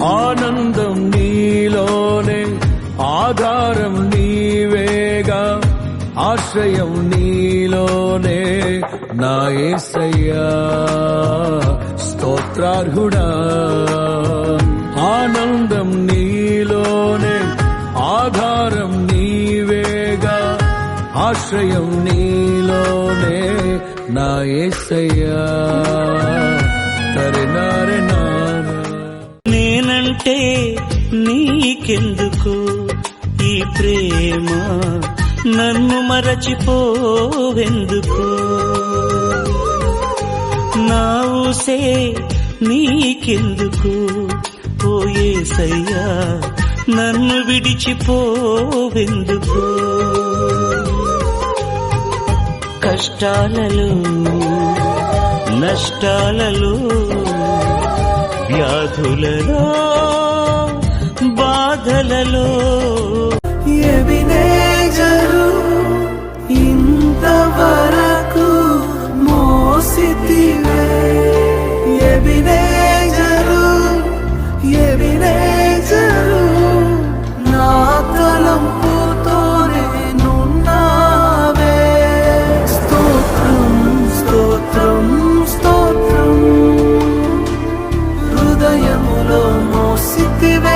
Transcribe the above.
ఆనందం నీలోనే, ఆధారం నీవేగా, ఆశ్రయం నీలోనే నా యేసయ్యా స్తోత్రార్హుడా. ఆనందం నీలోనే, ఆధారం నీవేగా, ఆశ్రయం నీలోనే నా యేసయ్యా. నేనంటే నీకెందుకు ఈ ప్రేమ, నన్ను మరచిపోవెందుకు? నా ఊసే నీకెందుకు ఓ యేసయ్యా, నన్ను విడిచిపోవెందుకు? కష్టాలలో, నష్టాలలో, వ్యాధులలో, బాధలలో ఎబినేజరు ఇంతవరకు మోసితివే. ఎబినేజరు, ఎబినేజరు నా తలంపుతోనే నున్నావే. స్తోత్రం, స్తోత్రం, స్తోత్రం. హృదయములో మోసితివే